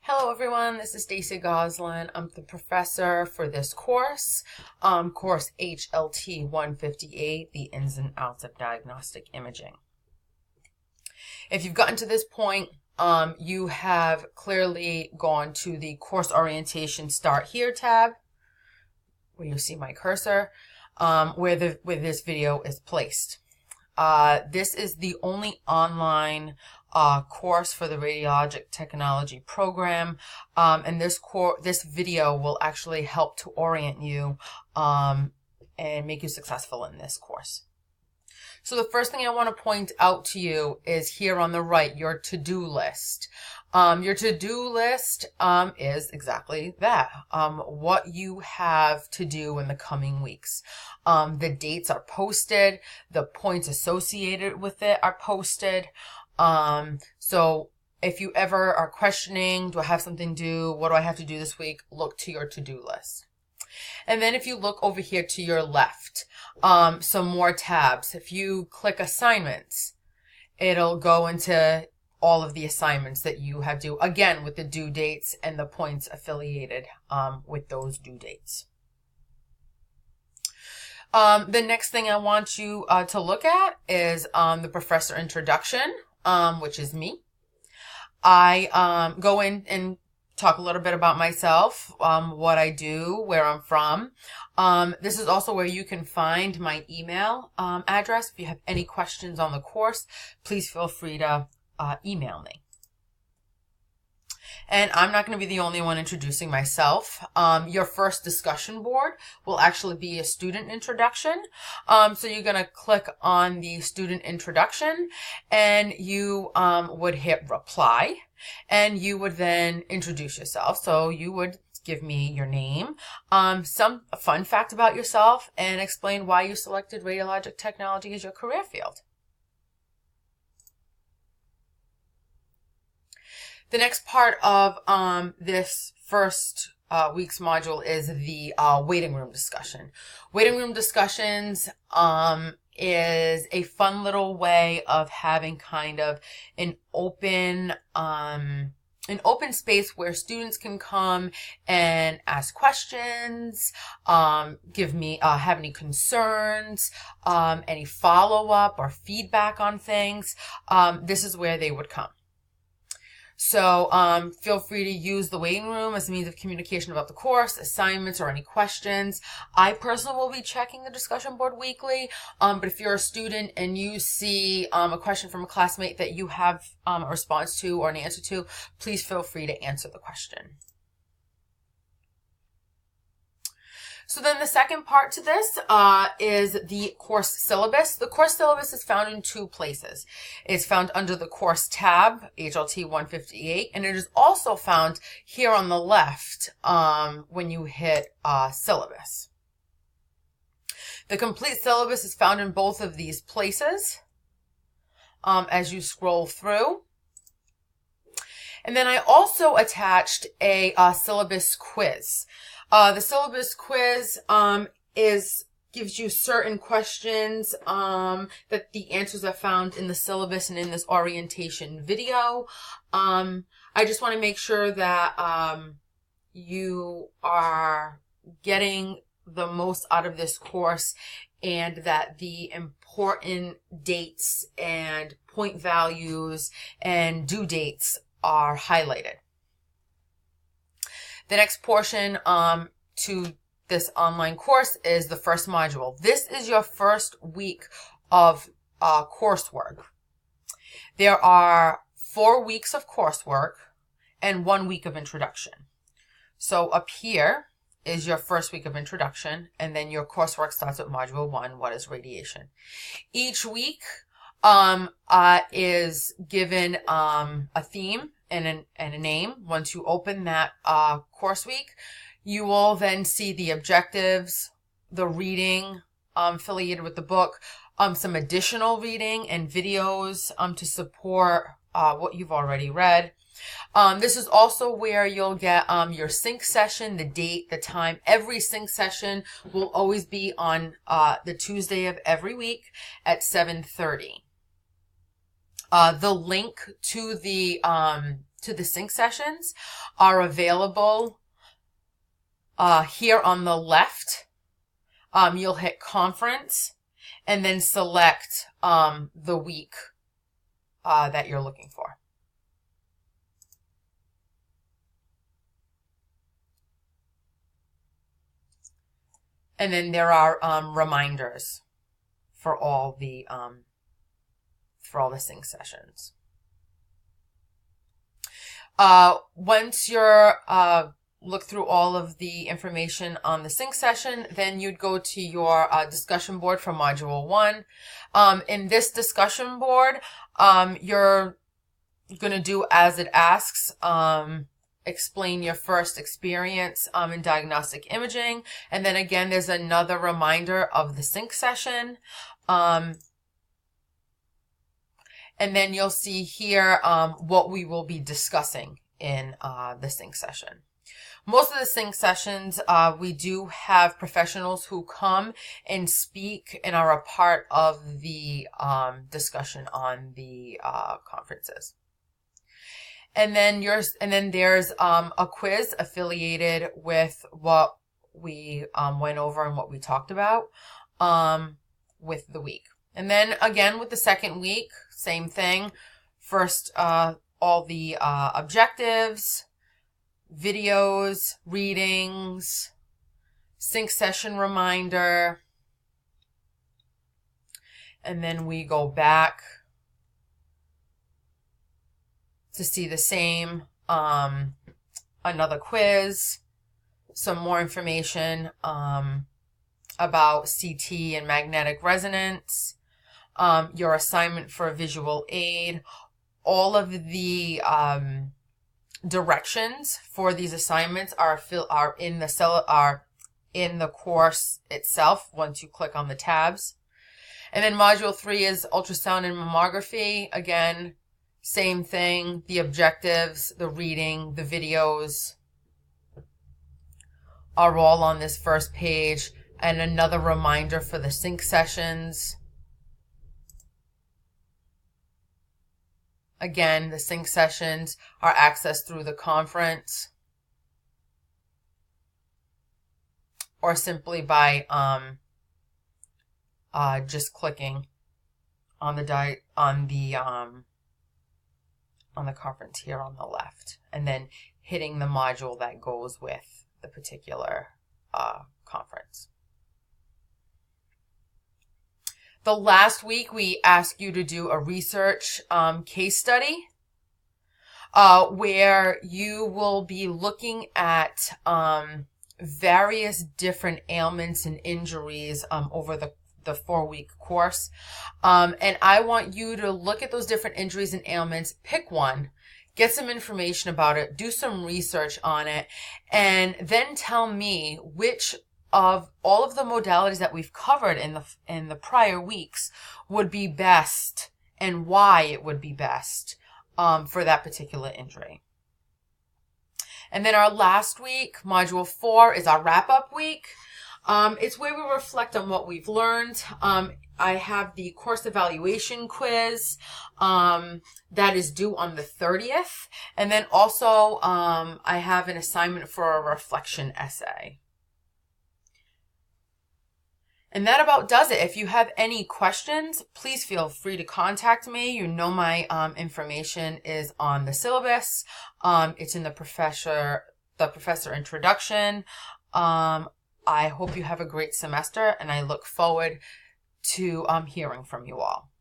Hello everyone, this is Stacy Goslin. I'm the professor for this course, course HLT 158, the ins and outs of diagnostic imaging. If you've gotten to this point, you have clearly gone to the course orientation Start Here tab, where you see my cursor, where this video is placed. This is the only online course for the radiologic technology program, and this video will actually help to orient you and make you successful in this course. So the first thing I want to point out to you is here on the right, your to-do list. Your to-do list is exactly that, what you have to do in the coming weeks. The dates are posted, the points associated with it are posted. So if you ever are questioning, do I have something due? What do I have to do this week? Look to your to-do list. And then if you look over here to your left, some more tabs. If you click assignments, it'll go into all of the assignments that you have due, again, with the due dates and the points affiliated with those due dates. The next thing I want you to look at is the professor introduction, which is me. I go in and talk a little bit about myself, what I do, where I'm from. This is also where you can find my email address. If you have any questions on the course, please feel free to email me. And I'm not going to be the only one introducing myself. Your first discussion board will actually be a student introduction. So you're going to click on the student introduction and you would hit reply and you would then introduce yourself. So you would give me your name, some fun fact about yourself, and explain why you selected radiologic technology as your career field. The next part of this first week's module is the waiting room discussion. Waiting room discussions is a fun little way of having kind of an open space where students can come and ask questions, give me, have any concerns, any follow-up or feedback on things. This is where they would come. So feel free to use the waiting room as a means of communication about the course, assignments, or any questions. I personally will be checking the discussion board weekly, but if you're a student and you see a question from a classmate that you have a response to or an answer to, please feel free to answer the question. So then the second part to this is the course syllabus. The course syllabus is found in two places. It's found under the course tab, HLT 158, and it is also found here on the left when you hit syllabus. The complete syllabus is found in both of these places as you scroll through. And then I also attached a syllabus quiz. The syllabus quiz gives you certain questions that the answers are found in the syllabus and in this orientation video. I just want to make sure that you are getting the most out of this course and that the important dates and point values and due dates are highlighted. The next portion to this online course is the first module. This is your first week of coursework. There are 4 weeks of coursework and 1 week of introduction. So up here is your first week of introduction, and then your coursework starts with module 1, what is radiation. Each week is given a theme and a name. Once you open that course week, you will then see the objectives, the reading affiliated with the book, some additional reading and videos to support what you've already read. This is also where you'll get your sync session, the date, the time. Every sync session will always be on the Tuesday of every week at 7:30. The link to the to the sync sessions are available here on the left. You'll hit conference and then select the week that you're looking for. And then there are reminders for all the sync sessions. Once you're look through all of the information on the sync session, then you'd go to your discussion board for Module 1. In this discussion board, you're going to do as it asks. Explain your first experience in diagnostic imaging. And then again, there's another reminder of the sync session. And then you'll see here what we will be discussing in the sync session. Most of the sync sessions, we do have professionals who come and speak and are a part of the discussion on the conferences. And then there's a quiz affiliated with what we went over and what we talked about with the week. And then again with the second week, same thing. First, all the objectives, videos, readings, sync session reminder, and then we go back to see the same, another quiz, some more information about CT and magnetic resonance, your assignment for a visual aid, all of the directions for these assignments are in the course itself once you click on the tabs. And then Module 3 is ultrasound and mammography. Again, same thing, the objectives, the reading, the videos are all on this first page, and another reminder for the sync sessions. Again, the sync sessions are accessed through the conference or simply by just clicking on the conference here on the left, and then hitting the module that goes with the particular conference. The last week, we asked you to do a research case study where you will be looking at various different ailments and injuries over the 4-week course. And I want you to look at those different injuries and ailments, pick one, get some information about it, do some research on it, and then tell me which of all of the modalities that we've covered in the prior weeks would be best and why it would be best for that particular injury. And then our last week, Module 4, is our wrap-up week. It's where we reflect on what we've learned. I have the course evaluation quiz that is due on the 30th. And then also I have an assignment for a reflection essay. And that about does it. If you have any questions, please feel free to contact me. You know my information is on the syllabus. It's in the professor introduction. I hope you have a great semester, and I look forward to hearing from you all.